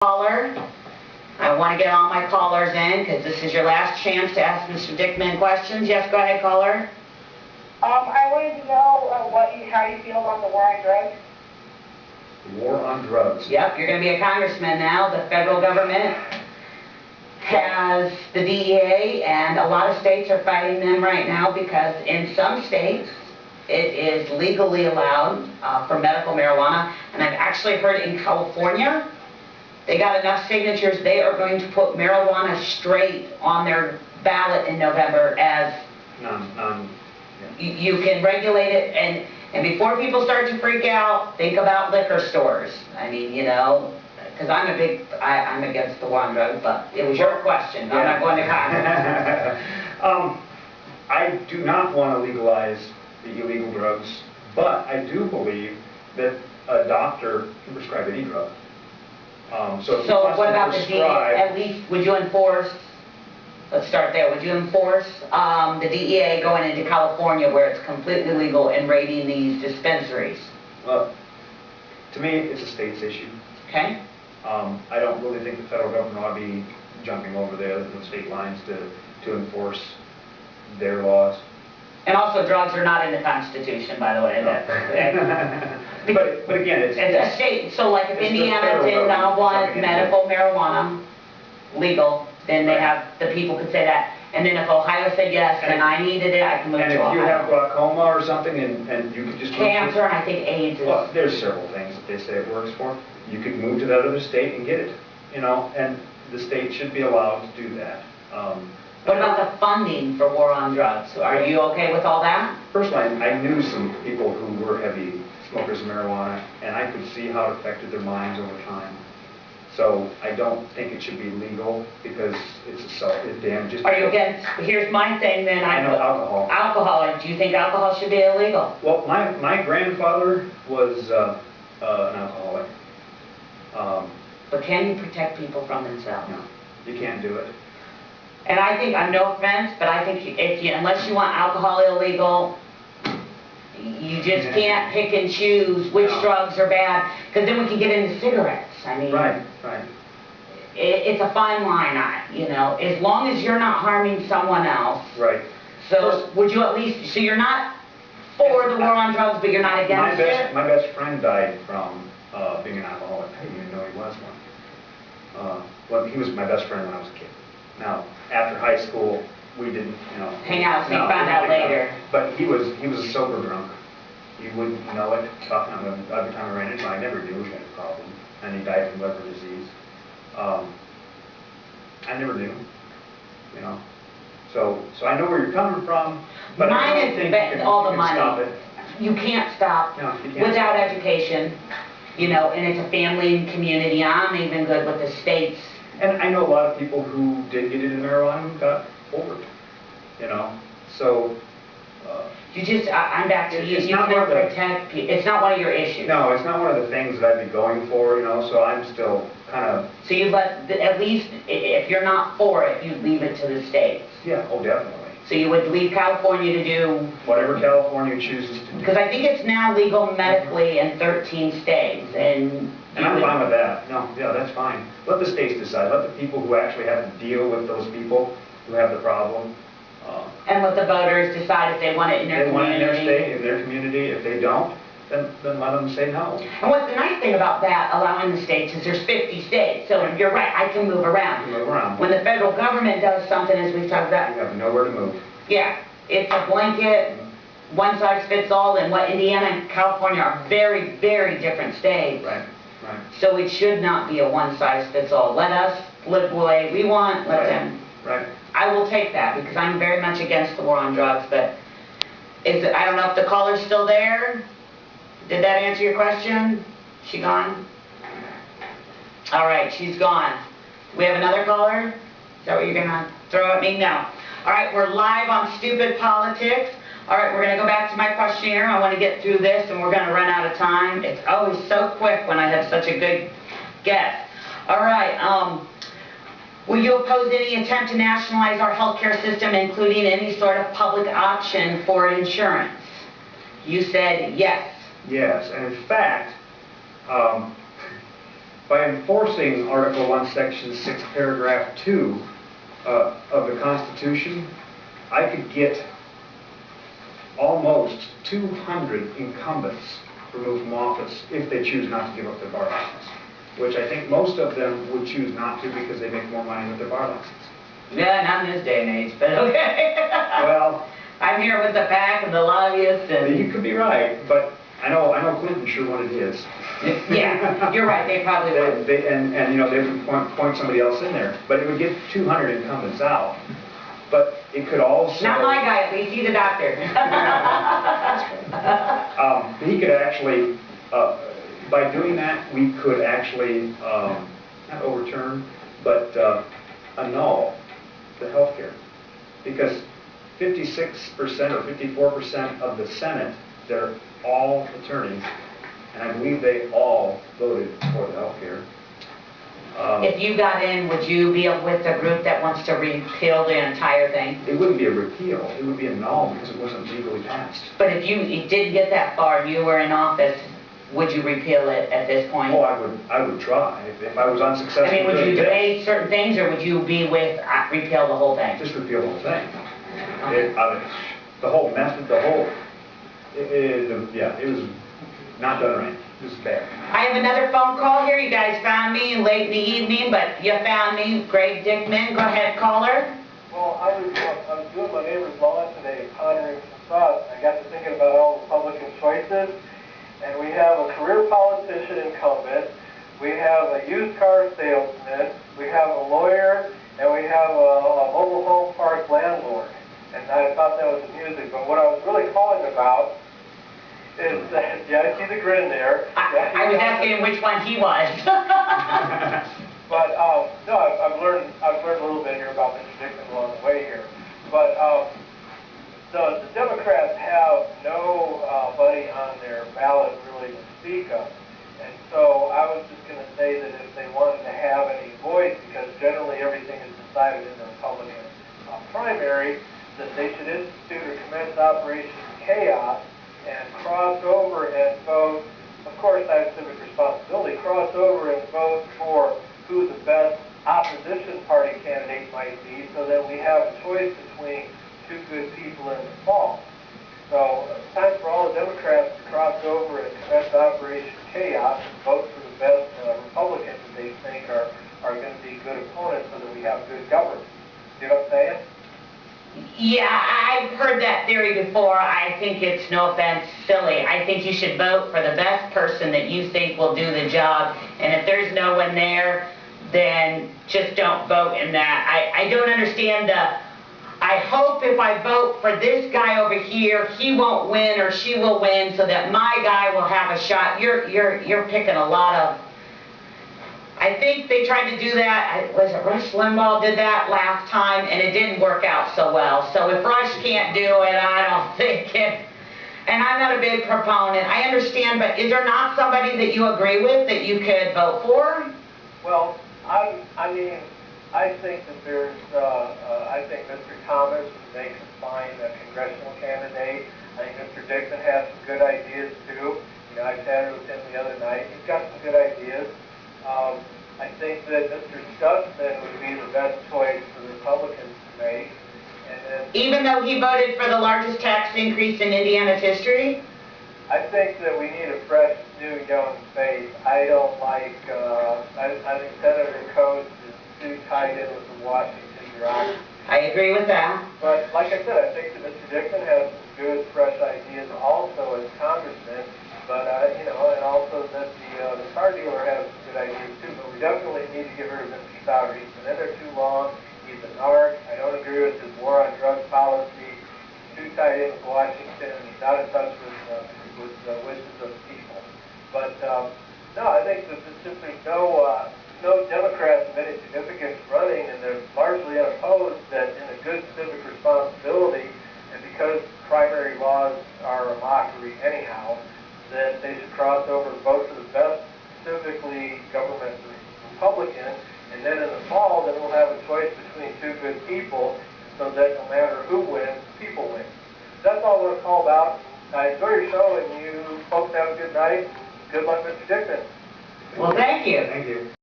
Caller. I want to get all my callers in because this is your last chance to ask Mr. Dickman questions. Yes, go ahead, caller. I wanted to know how you feel about the war on drugs. War on drugs. Yep, you're going to be a congressman now. The federal government has the DEA, and a lot of states are fighting them right now because in some states it is legally allowed for medical marijuana. And I've actually heard in California, they got enough signatures, they are going to put marijuana straight on their ballot in November as you can regulate it. And before people start to freak out, think about liquor stores. I mean, you know, because I'm against the war on drugs, but it was your question. I'm not going to Congress. I do not want to legalize the illegal drugs, but I do believe that a doctor can prescribe any drug. So what about the DEA? At least, would you enforce, let's start there, would you enforce the DEA going into California where it's completely legal and raiding these dispensaries? Well, to me, it's a state's issue. Okay. I don't really think the federal government ought to be jumping over the state lines to enforce their laws. And also, drugs are not in the Constitution, by the way. No. but again, it's a state. So, like, if Indiana did not want medical marijuana legal, then they have the people could say that. And then if Ohio said yes, and I needed it, I can move to Ohio. And if you have glaucoma or something, and you could just cancer, and I think AIDS. Well, there's several things that they say it works for. You could move to that other state and get it, you know, and the state should be allowed to do that. What about the funding for war on drugs? Are you okay with all that? Personally, I knew some people who were heavy smokers of marijuana, and I could see how it affected their minds over time. So I don't think it should be legal because it damages. Are you against? Here's my thing then. I know alcohol. Alcohol. Do you think alcohol should be illegal? Well, my grandfather was an alcoholic. But can you protect people from themselves? No, you can't do it. And I think, no offense, but I think unless you want alcohol illegal, you just can't pick and choose which drugs are bad, because then we can get into cigarettes. I mean, right. It's a fine line, you know, as long as you're not harming someone else. Right. So would you at least, so you're not for the war on drugs, but you're not against it? My best friend died from being an alcoholic. I didn't even know he was one. Well, he was my best friend when I was a kid. Now, after high school, we didn't, you know, hang out. We found out later. But he was a sober drunk. You wouldn't know it. Every time I ran into him, I never knew he had a problem, and he died from liver disease. I never knew, you know. So I know where you're coming from, but I don't think you can stop it. You can't stop without education, you know, and it's a family and community. I'm even good with the states. And I know a lot of people who did get into marijuana who got over it, you know. So I'm back to you. You can't protect people. It's not one of your issues. No, it's not one of the things that I'd be going for, you know. So I'm still kind of. So you at least if you're not for it, you leave it to the states. Yeah. Oh, definitely. So you would leave California to do whatever California chooses to do. Because I think it's now legal medically in 13 states, and I'm fine with that. No, yeah, that's fine. Let the states decide. Let the people who actually have to deal with those people who have the problem. And let the voters decide if they want it in their community. They want it in their state, in their community. If they don't, then let them say no. And what's the nice thing about that, allowing the states, is there's 50 states. So you're right, I can move around. You move around. When the federal government does something, as we've talked about. You have nowhere to move. Yeah, it's a blanket, one size fits all, and what Indiana and California are very, very different states. Right. So it should not be a one size fits all. Let us live the way we want, let them. Right. I will take that because I'm very much against the war on drugs, but I don't know if the caller's still there. Did that answer your question? She gone? All right, she's gone. We have another caller? Is that what you're going to throw at me? No. All right, we're live on Stupid Politics. All right, we're going to go back to my questionnaire. I want to get through this, and we're going to run out of time. It's always so quick when I have such a good guest. All right, will you oppose any attempt to nationalize our healthcare system, including any sort of public option for insurance? You said yes. Yes, and in fact, by enforcing Article 1, Section 6, Paragraph 2 of the Constitution, I could get almost 200 incumbents removed from office if they choose not to give up their bar license, which I think most of them would choose not to because they make more money with their bar license. Yeah, not in this day and age, but okay. Well, I'm here with the PAC and the lobbyists and... You could be right, but I know Clinton sure wanted his. Yeah, you're right, they probably would. And you know, they would point somebody else in there, but it would get 200 incumbents out. But it could also... Not my guy, at least, he's a doctor. He could actually, by doing that, we could actually, not overturn, but annul the health care. Because 56% or 54% of the Senate, they're all attorneys, and I believe they all voted for the health care. If you got in, would you be with the group that wants to repeal the entire thing? It wouldn't be a repeal, it would be a null because it wasn't legally passed. But if you didn't get that far and you were in office, would you repeal it at this point? Oh, I would try. If I was unsuccessful. I mean, would you debate certain things, or would you be with repeal the whole thing? Just repeal the whole thing. Okay. The whole method, yeah, it was not done right. It was bad. I have another phone call here. You guys found me late in the evening, but you found me. Greg Dickman, go ahead, caller. Well, I was doing my neighbor's lawn today, pondering some thoughts. I got to thinking about all the Republican choices, and we have a career politician incumbent, we have a used car salesman, we have a lawyer, and we have a mobile home park landlord. And I thought that was amusing, but what I was really calling about is that, yeah, I see the grin there. I was asking which one he was. But no, I've learned a little bit here about Mr. Dickman along the way here. But the Democrats have nobody on their ballot really to speak of. And so I was just going to say that if they wanted to have any voice, because generally everything is decided in the Republican primary, that they should institute or commence Operation Chaos and cross over and vote. Of course, I have civic responsibility. Cross over and vote for who the best opposition party candidate might be, so that we have a choice between two good people in the fall. So it's time for all the Democrats to cross over and commence Operation Chaos and vote for the best Republicans that they think are going to be good opponents, so that we have good government. You know what I'm saying? Yeah, I've heard that theory before. I think it's, no offense, silly. I think you should vote for the best person that you think will do the job, and if there's no one there, then just don't vote in that. I don't understand I hope if I vote for this guy over here, he won't win or she will win, so that my guy will have a shot. You're picking a lot of... I think they tried to do that, was it Rush Limbaugh did that last time, and it didn't work out so well. So if Rush can't do it, I don't think it. And I'm not a big proponent. I understand, but is there not somebody that you agree with that you could vote for? Well, I think that there's, I think Mr. Thomas would make a fine congressional candidate. I think Mr. Dickman has some good ideas too. You know, I chatted with him the other night. He's got some good ideas. I think that Mr. Stutzman would be the best choice for the Republicans to make. And then, even though he voted for the largest tax increase in Indiana's history? I think that we need a fresh, new, young face. I don't like, I think Senator Coates is too tied in with the Washington bureaucracy. I agree with that. But like I said, I think that Mr. Dickman has some good, fresh ideas also as congressman. But, you know, and also that the car dealer has some good ideas too. But we definitely need to get rid of Mr. Sauer. He's been in there too long. He's a narc. I don't agree with his war on drug policy. He's too tied in with Washington. He's not in touch with the wishes of the people. But, no, I think that there's simply no Democrats of any significance running, and they're largely unopposed, that in a good civic responsibility, and because primary laws are a mockery anyhow, that they should cross over and vote for the best civically government Republican, and then in the fall, then we'll have a choice between two good people, so that no matter who wins, people win. That's all I want to call about. I enjoy your show, and you folks have a good night. Good luck, Mr. Dickman. Well, thank you. Thank you.